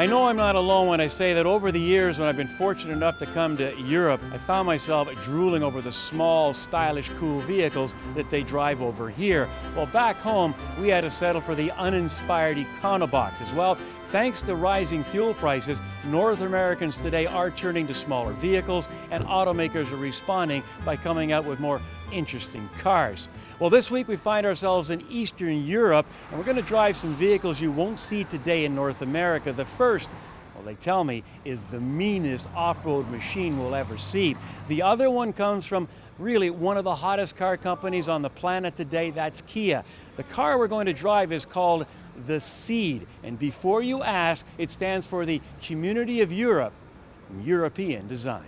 I know I'm not alone when I say that over the years when I've been fortunate enough to come to Europe, I found myself drooling over the small, stylish, cool vehicles that they drive over here. Well, back home, we had to settle for the uninspired Econoboxes. Well, thanks to rising fuel prices, North Americans today are turning to smaller vehicles, and automakers are responding by coming out with more interesting cars. Well, this week we find ourselves in Eastern Europe, and we're going to drive some vehicles you won't see today in North America. The first, well, they tell me, is the meanest off-road machine we'll ever see. The other one comes from really one of the hottest car companies on the planet today, that's Kia. The car we're going to drive is called the Cee'd, and before you ask, it stands for the Community of Europe, European Design.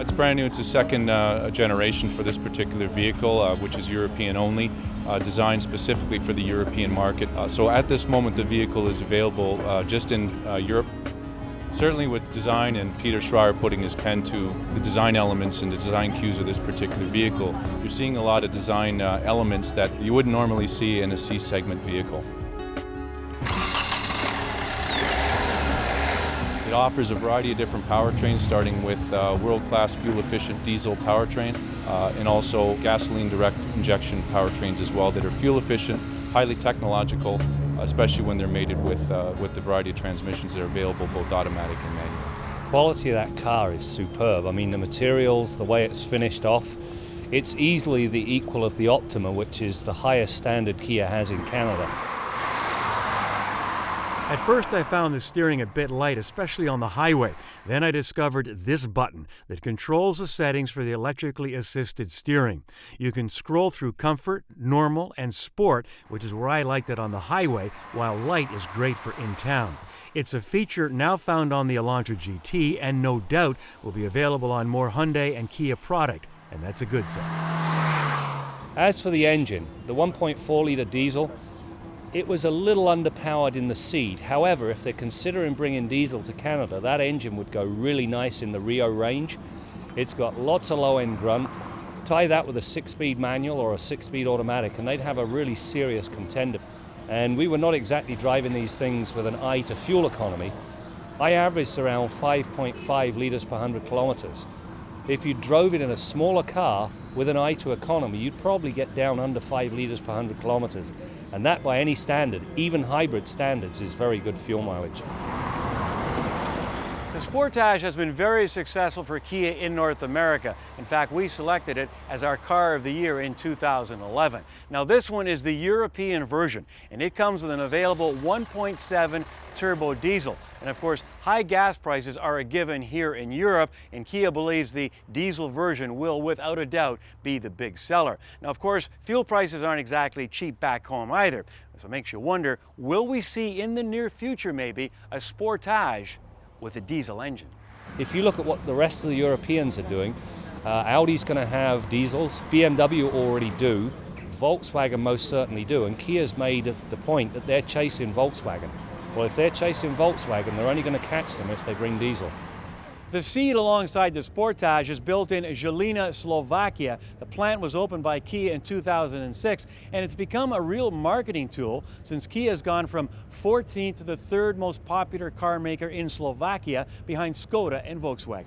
It's brand new. It's the second generation for this particular vehicle, which is European only, designed specifically for the European market. So at this moment, the vehicle is available just in Europe. Certainly with design and Peter Schreier putting his pen to the design elements and the design cues of this particular vehicle, you're seeing a lot of design elements that you wouldn't normally see in a C-segment vehicle. It offers a variety of different powertrains, starting with world-class fuel-efficient diesel powertrain and also gasoline direct injection powertrains as well that are fuel-efficient, highly technological, especially when they're mated with the variety of transmissions that are available, both automatic and manual. Quality of that car is superb. I mean, the materials, the way it's finished off, it's easily the equal of the Optima, which is the highest standard Kia has in Canada. At first I found the steering a bit light, especially on the highway. Then I discovered this button that controls the settings for the electrically assisted steering. You can scroll through comfort, normal, and sport, which is where I liked it on the highway, while light is great for in town. It's a feature now found on the Elantra GT and no doubt will be available on more Hyundai and Kia product, and that's a good thing. As for the engine, the 1.4-litre diesel, it was a little underpowered in the Cee'd. However, if they're considering bringing diesel to Canada, that engine would go really nice in the Rio range. It's got lots of low-end grunt. Tie that with a 6-speed manual or a 6-speed automatic, and they'd have a really serious contender. And we were not exactly driving these things with an eye to fuel economy. I averaged around 5.5 litres per 100 kilometres. If you drove it in a smaller car with an eye to economy, you'd probably get down under 5 litres per 100 kilometres. And that, by any standard, even hybrid standards, is very good fuel mileage. The Sportage has been very successful for Kia in North America. In fact, we selected it as our car of the year in 2011. Now this one is the European version, and it comes with an available 1.7 turbo diesel. And of course, high gas prices are a given here in Europe, and Kia believes the diesel version will, without a doubt, be the big seller. Now, of course, fuel prices aren't exactly cheap back home either. So it makes you wonder, will we see in the near future maybe a Sportage with a diesel engine? If you look at what the rest of the Europeans are doing, Audi's going to have diesels, BMW already do, Volkswagen most certainly do, and Kia's made the point that they're chasing Volkswagen. Well, if they're chasing Volkswagen, they're only going to catch them if they bring diesel. The Cee'd alongside the Sportage is built in Žilina, Slovakia. The plant was opened by Kia in 2006, and it's become a real marketing tool since Kia has gone from 14th to the 3rd most popular car maker in Slovakia behind Skoda and Volkswagen.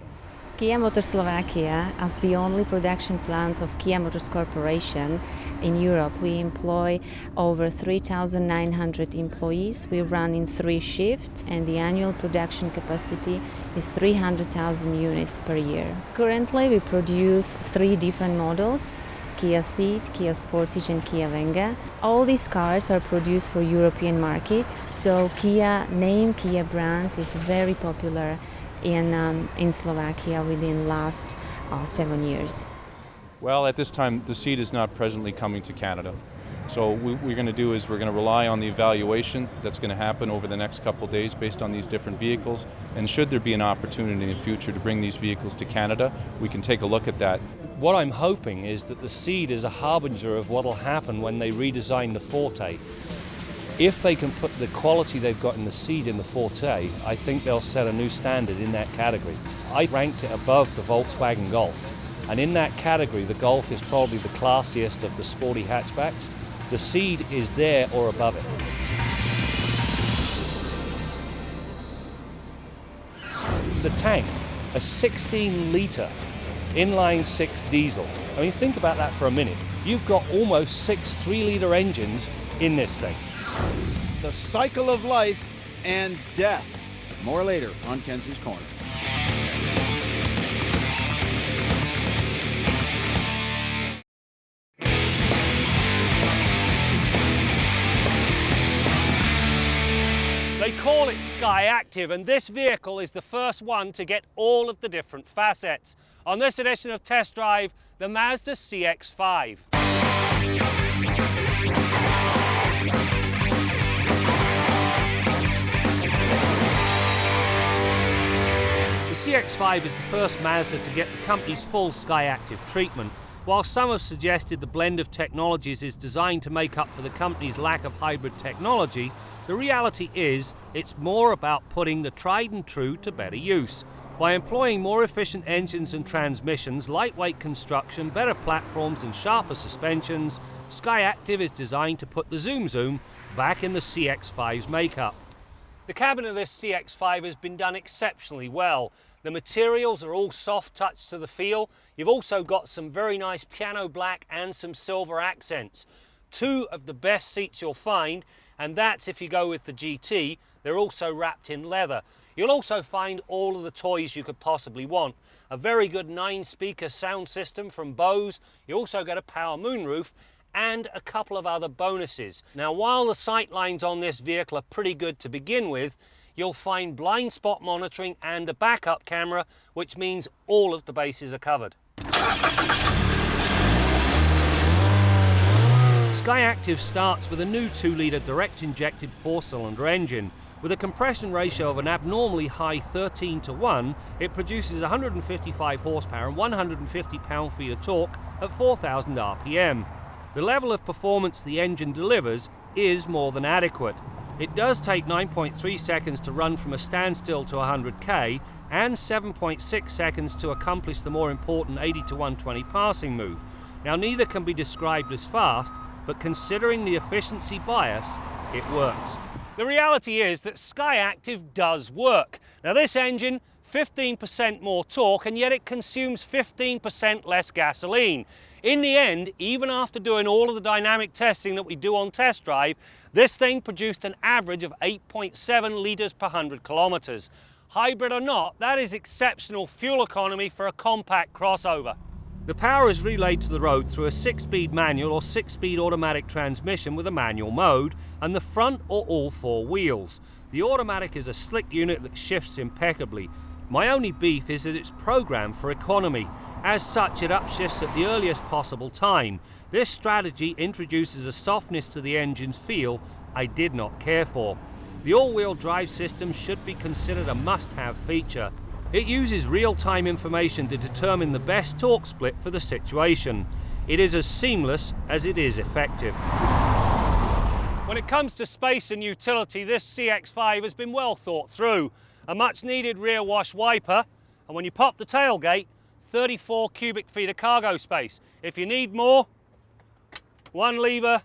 Kia Motors Slovakia, as the only production plant of Kia Motors Corporation in Europe, we employ over 3,900 employees. We run in 3 shifts, and the annual production capacity is 300,000 units per year. Currently, we produce 3 different models: Kia Cee'd, Kia Sportage, and Kia Venga. All these cars are produced for European market, so Kia name, Kia brand is very popular in Slovakia within last 7 years. Well, at this time, the Cee'd is not presently coming to Canada. So what we're going to do is we're going to rely on the evaluation that's going to happen over the next couple of days based on these different vehicles. And should there be an opportunity in the future to bring these vehicles to Canada, we can take a look at that. What I'm hoping is that the Cee'd is a harbinger of what will happen when they redesign the Forte. If they can put the quality they've got in the Cee'd in the Forte, I think they'll set a new standard in that category. I ranked it above the Volkswagen Golf, and in that category the Golf is probably the classiest of the sporty hatchbacks. The Cee'd is there or above it. The tank, a 16-litre inline-six diesel. I mean, think about that for a minute. You've got almost 6 3-litre engines in this thing. The cycle of life and death. More later on Kenzie's Corner. They call it Sky Active, and this vehicle is the first one to get all of the different facets. On this edition of Test Drive, the Mazda CX-5. The CX-5 is the first Mazda to get the company's full Sky Active treatment. While some have suggested the blend of technologies is designed to make up for the company's lack of hybrid technology, the reality is it's more about putting the tried and true to better use. By employing more efficient engines and transmissions, lightweight construction, better platforms and sharper suspensions, Sky Active is designed to put the Zoom Zoom back in the CX-5's makeup. The cabin of this CX-5 has been done exceptionally well. The materials are all soft touch to the feel. You've also got some very nice piano black and some silver accents. 2 of the best seats you'll find, and that's if you go with the GT. They're also wrapped in leather. You'll also find all of the toys you could possibly want. A very good 9-speaker sound system from Bose. You also get a power moonroof and a couple of other bonuses. Now, while the sight lines on this vehicle are pretty good to begin with, you'll find blind spot monitoring and a backup camera, which means all of the bases are covered. Sky Active starts with a new 2-litre direct-injected 4-cylinder engine. With a compression ratio of an abnormally high 13:1, it produces 155 horsepower and 150 pound-feet of torque at 4,000 RPM. The level of performance the engine delivers is more than adequate. It does take 9.3 seconds to run from a standstill to 100k and 7.6 seconds to accomplish the more important 80 to 120 passing move. Now, neither can be described as fast, but considering the efficiency bias, it works. The reality is that Sky Active does work. Now, this engine, 15% more torque, and yet it consumes 15% less gasoline. In the end, even after doing all of the dynamic testing that we do on Test Drive, this thing produced an average of 8.7 litres per 100 kilometres. Hybrid or not, that is exceptional fuel economy for a compact crossover. The power is relayed to the road through a 6-speed manual or 6-speed automatic transmission with a manual mode, and the front or all 4 wheels. The automatic is a slick unit that shifts impeccably. My only beef is that it's programmed for economy. As such, it upshifts at the earliest possible time. This strategy introduces a softness to the engine's feel I did not care for. The all-wheel drive system should be considered a must-have feature. It uses real-time information to determine the best torque split for the situation. It is as seamless as it is effective. When it comes to space and utility, this CX-5 has been well thought through. A much-needed rear wash wiper, and when you pop the tailgate, 34 cubic feet of cargo space. If you need more, 1 lever,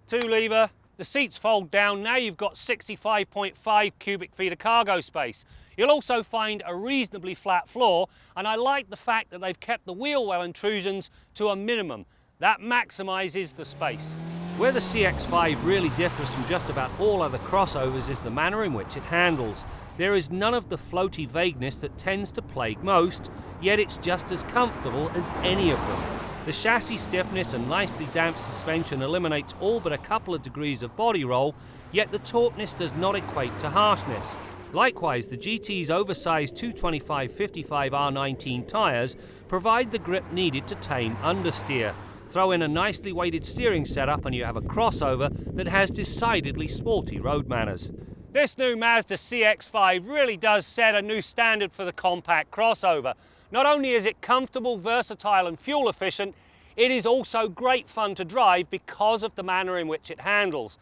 2 lever. The seats fold down. Now you've got 65.5 cubic feet of cargo space. You'll also find a reasonably flat floor, and I like the fact that they've kept the wheel well intrusions to a minimum. That maximizes the space. Where the CX-5 really differs from just about all other crossovers is the manner in which it handles. There is none of the floaty vagueness that tends to plague most, yet it's just as comfortable as any of them. The chassis stiffness and nicely damped suspension eliminates all but a couple of degrees of body roll, yet the tautness does not equate to harshness. Likewise, the GT's oversized 225/55 R19 tyres provide the grip needed to tame understeer. Throw in a nicely weighted steering setup and you have a crossover that has decidedly sporty road manners. This new Mazda CX-5 really does set a new standard for the compact crossover. Not only is it comfortable, versatile and fuel efficient, it is also great fun to drive because of the manner in which it handles.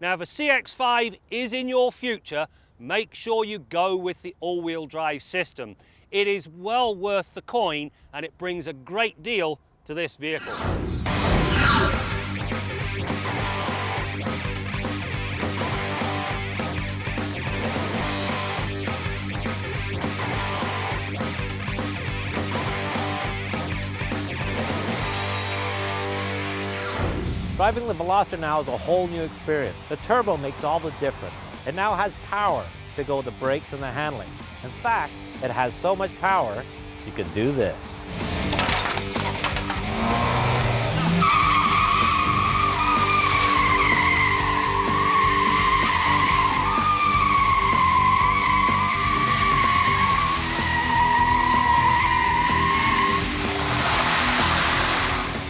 Now, if a CX-5 is in your future, make sure you go with the all-wheel drive system. It is well worth the coin, and it brings a great deal to this vehicle. Driving the Veloster now is a whole new experience. The turbo makes all the difference. It now has power to go with the brakes and the handling. In fact, it has so much power, you can do this.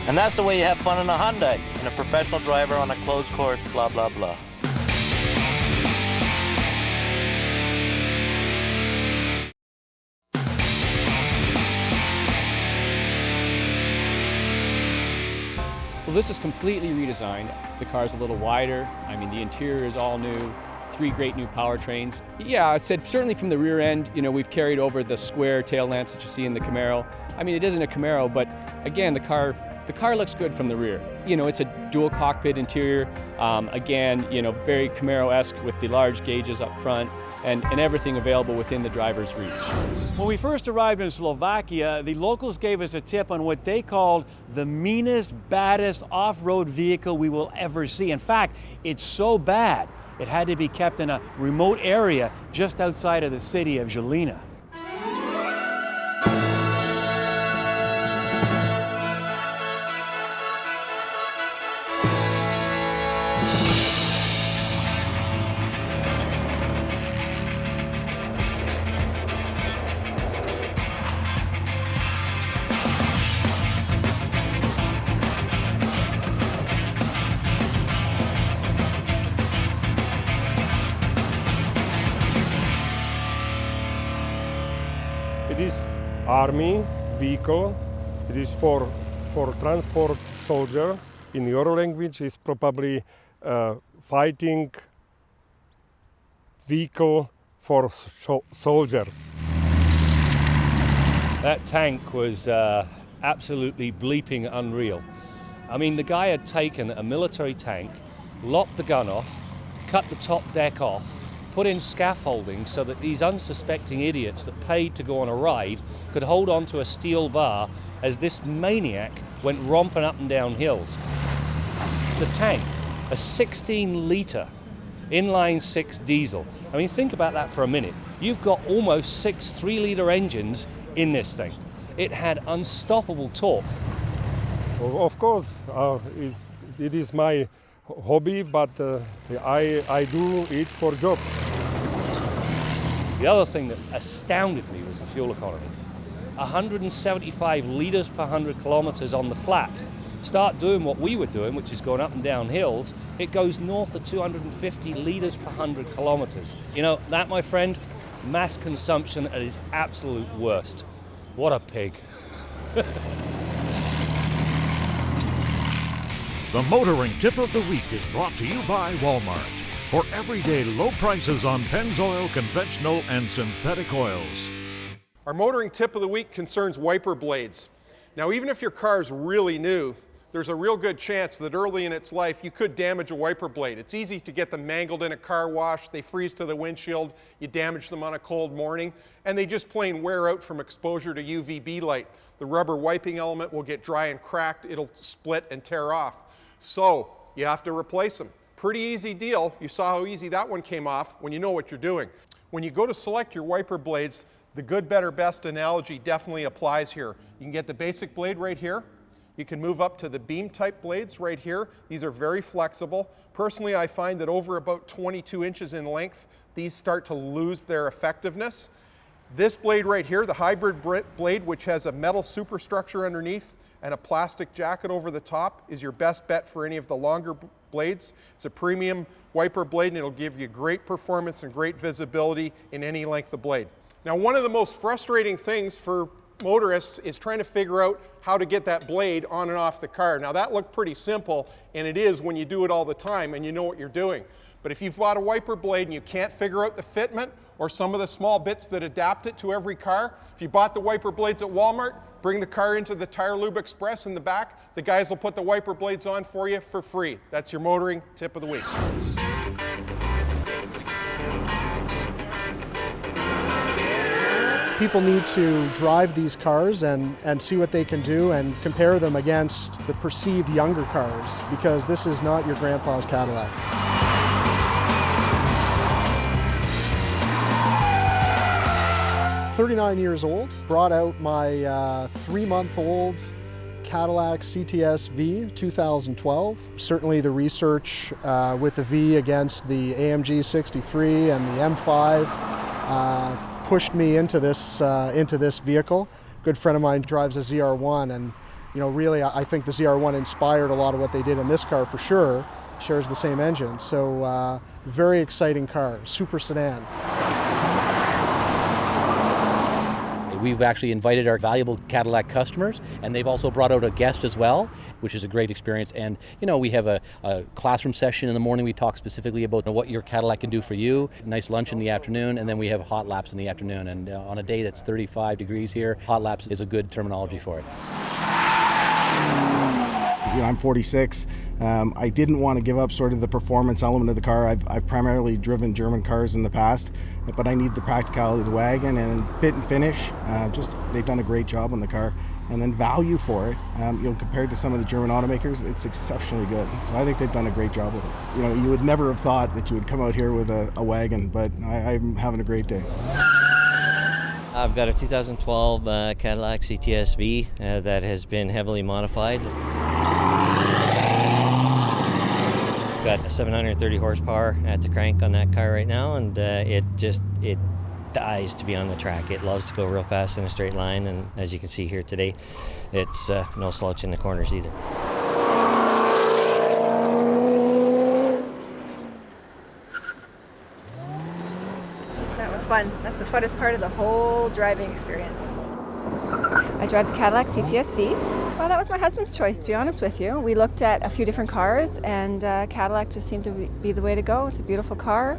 And that's the way you have fun in a Hyundai, and a professional driver on a closed course, blah, blah, blah. Well, this is completely redesigned. The car's a little wider. I mean, the interior is all new. 3 great new powertrains. Yeah, I said certainly from the rear end, you know, we've carried over the square tail lamps that you see in the Camaro. I mean, it isn't a Camaro, but again, the car looks good from the rear. You know, it's a dual cockpit interior. Again, you know, very Camaro-esque with the large gauges up front and everything available within the driver's reach. When we first arrived in Slovakia, the locals gave us a tip on what they called the meanest, baddest off-road vehicle we will ever see. In fact, it's so bad, it had to be kept in a remote area just outside of the city of Žilina. It is army vehicle. It is for transport soldier. In your language, is probably fighting vehicle for soldiers. That tank was absolutely bleeping unreal. I mean, the guy had taken a military tank, locked the gun off, cut the top deck off, put in scaffolding so that these unsuspecting idiots that paid to go on a ride could hold on to a steel bar as this maniac went romping up and down hills. The tank, a 16-litre inline-6 diesel. I mean, think about that for a minute. You've got almost 6 3-litre engines in this thing. It had unstoppable torque. Well, of course, it is my hobby, but I do it for job. The other thing that astounded me was the fuel economy. 175 litres per 100 kilometres on the flat. Start doing what we were doing, which is going up and down hills, it goes north of 250 litres per 100 kilometres. You know, that, my friend, mass consumption at its absolute worst. What a pig. The motoring tip of the week is brought to you by Walmart. For everyday low prices on Pennzoil, conventional, and synthetic oils. Our motoring tip of the week concerns wiper blades. Now, even if your car is really new, there's a real good chance that early in its life you could damage a wiper blade. It's easy to get them mangled in a car wash, they freeze to the windshield, you damage them on a cold morning, and they just plain wear out from exposure to UVB light. The rubber wiping element will get dry and cracked, it'll split and tear off. So you have to replace them. Pretty easy deal. You saw how easy that one came off when you know what you're doing. When you go to select your wiper blades, the good, better, best analogy definitely applies here. You can get the basic blade right here. You can move up to the beam type blades right here. These are very flexible. Personally, I find that over about 22 inches in length, these start to lose their effectiveness. This blade right here, the hybrid blade, which has a metal superstructure underneath and a plastic jacket over the top, is your best bet for any of the longer blades. It's a premium wiper blade and it'll give you great performance and great visibility in any length of blade. Now, one of the most frustrating things for motorists is trying to figure out how to get that blade on and off the car. Now that looked pretty simple, and it is when you do it all the time and you know what you're doing. But if you've bought a wiper blade and you can't figure out the fitment or some of the small bits that adapt it to every car, if you bought the wiper blades at Walmart, bring the car into the Tire Lube Express in the back. The guys will put the wiper blades on for you for free. That's your motoring tip of the week. People need to drive these cars and see what they can do and compare them against the perceived younger cars, because this is not your grandpa's Cadillac. 39 years old, brought out my 3-month-old Cadillac CTS V 2012. Certainly the research with the V against the AMG 63 and the M5 pushed me into this vehicle. A good friend of mine drives a ZR1, and really I think the ZR1 inspired a lot of what they did in this car for sure. Shares the same engine, so very exciting car, super sedan. We've actually invited our valuable Cadillac customers, and they've also brought out a guest as well, which is a great experience. And we have a classroom session in the morning. We talk specifically about what your Cadillac can do for you. Nice lunch in the afternoon, and then we have hot laps in the afternoon. And on a day that's 35 degrees here, hot laps is a good terminology for it. I'm 46. I didn't want to give up sort of the performance element of the car. I've primarily driven German cars in the past, but I need the practicality of the wagon and fit and finish. They've done a great job on the car. And then value for it, compared to some of the German automakers, it's exceptionally good. So I think they've done a great job with it. You would never have thought that you would come out here with a wagon, but I'm having a great day. I've got a 2012 Cadillac CTS V that has been heavily modified. Got 730 horsepower at the crank on that car right now, and it dies to be on the track. It loves to go real fast in a straight line, and as you can see here today, it's no slouch in the corners either. That was fun. That's the funnest part of the whole driving experience. I drive the Cadillac CTS V. Well, that was my husband's choice, to be honest with you. We looked at a few different cars, and Cadillac just seemed to be the way to go. It's a beautiful car.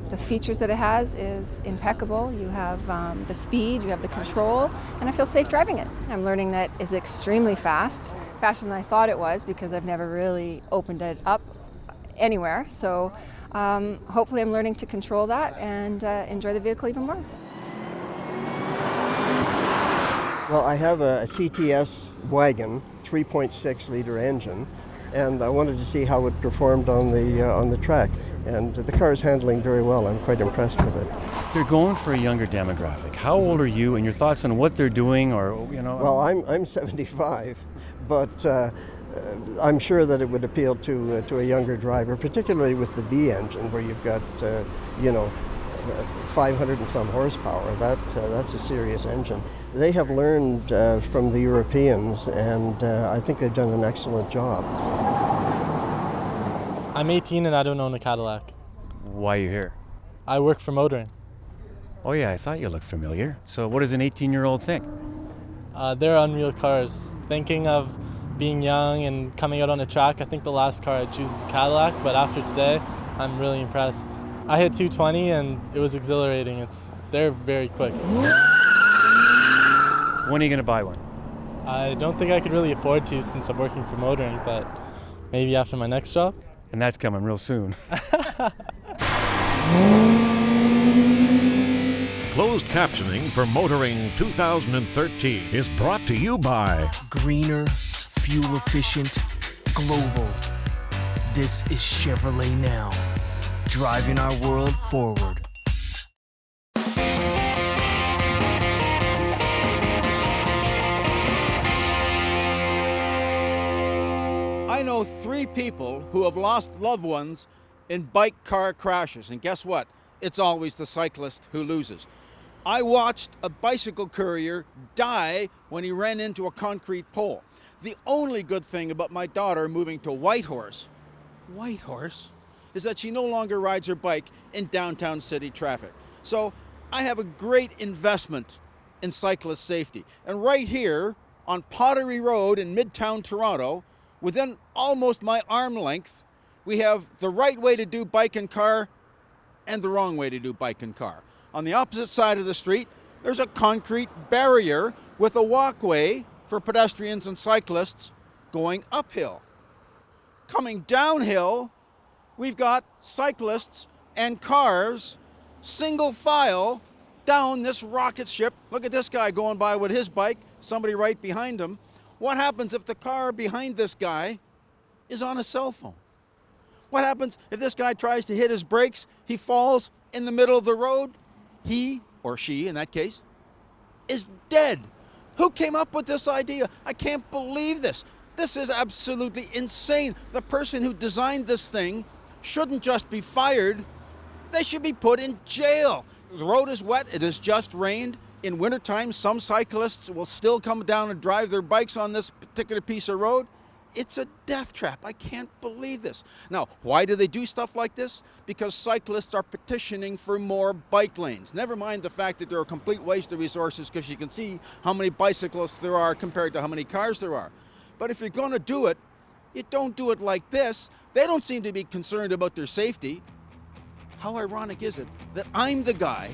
The features that it has is impeccable. You have the speed, you have the control, and I feel safe driving it. I'm learning that it's extremely fast, faster than I thought it was, because I've never really opened it up anywhere. So hopefully I'm learning to control that and enjoy the vehicle even more. Well, I have a CTS wagon, 3.6 liter engine, and I wanted to see how it performed on the track. And the car is handling very well. I'm quite impressed with it. They're going for a younger demographic. How old are you, and your thoughts on what they're doing, or Well, I'm 75, but I'm sure that it would appeal to a younger driver, particularly with the V engine, where you've got 500 and some horsepower. That's a serious engine. They have learned from the Europeans, and I think they've done an excellent job. I'm 18 and I don't own a Cadillac. Why are you here? I work for motoring. Oh yeah, I thought you looked familiar. So what does an 18-year-old think? They're unreal cars. Thinking of being young and coming out on a track, I think the last car I'd choose is a Cadillac, but after today, I'm really impressed. I hit 220 and it was exhilarating. They're very quick. When are you going to buy one? I don't think I could really afford to since I'm working for motoring, but maybe after my next job. And that's coming real soon. Closed captioning for Motoring 2013 is brought to you by Greener, fuel efficient, global. This is Chevrolet Now, driving our world forward. I know 3 people who have lost loved ones in bike car crashes, and guess what? It's always the cyclist who loses. I watched a bicycle courier die when he ran into a concrete pole. The only good thing about my daughter moving to Whitehorse is that she no longer rides her bike in downtown city traffic. So I have a great investment in cyclist safety. And right here on Pottery Road in Midtown Toronto, within almost my arm length, we have the right way to do bike and car and the wrong way to do bike and car. On the opposite side of the street, there's a concrete barrier with a walkway for pedestrians and cyclists going uphill. Coming downhill, we've got cyclists and cars single file down this rocket ship. Look at this guy going by with his bike, somebody right behind him. What happens if the car behind this guy is on a cell phone? What happens if this guy tries to hit his brakes, he falls in the middle of the road? He, or she in that case, is dead. Who came up with this idea? I can't believe this. This is absolutely insane. The person who designed this thing shouldn't just be fired, they should be put in jail. The road is wet, it has just rained. In wintertime, some cyclists will still come down and drive their bikes on this particular piece of road. It's a death trap. I can't believe this. Now, why do they do stuff like this? Because cyclists are petitioning for more bike lanes. Never mind the fact that they're a complete waste of resources, because you can see how many bicyclists there are compared to how many cars there are. But if you're going to do it, you don't do it like this. They don't seem to be concerned about their safety. How ironic is it that I'm the guy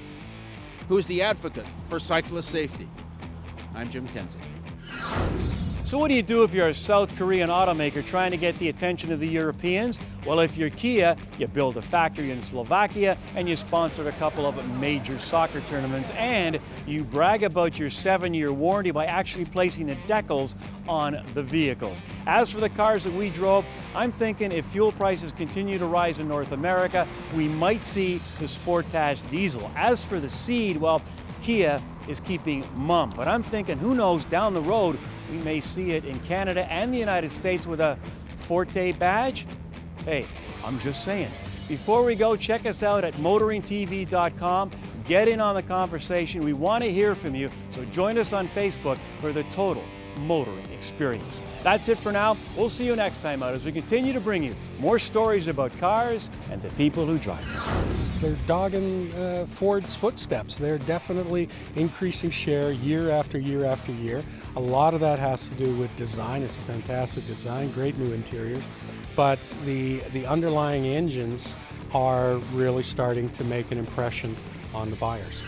who is the advocate for cyclist safety? I'm Jim Kenzie. So what do you do if you're a South Korean automaker trying to get the attention of the Europeans? Well, if you're Kia, you build a factory in Slovakia and you sponsored a couple of major soccer tournaments, and you brag about your 7-year warranty by actually placing the decals on the vehicles. As for the cars that we drove, I'm thinking if fuel prices continue to rise in North America, we might see the Sportage diesel. As for the Cee'd, well, Kia is keeping mum. But I'm thinking, who knows, down the road, we may see it in Canada and the United States with a Forte badge. Hey, I'm just saying. Before we go, check us out at motoringtv.com. Get in on the conversation. We want to hear from you, so join us on Facebook for the total motoring experience. That's it for now. We'll see you next time out as we continue to bring you more stories about cars and the people who drive them. They're dogging Ford's footsteps. They're definitely increasing share year after year after year. A lot of that has to do with design. It's a fantastic design, great new interiors. But the underlying engines are really starting to make an impression on the buyers.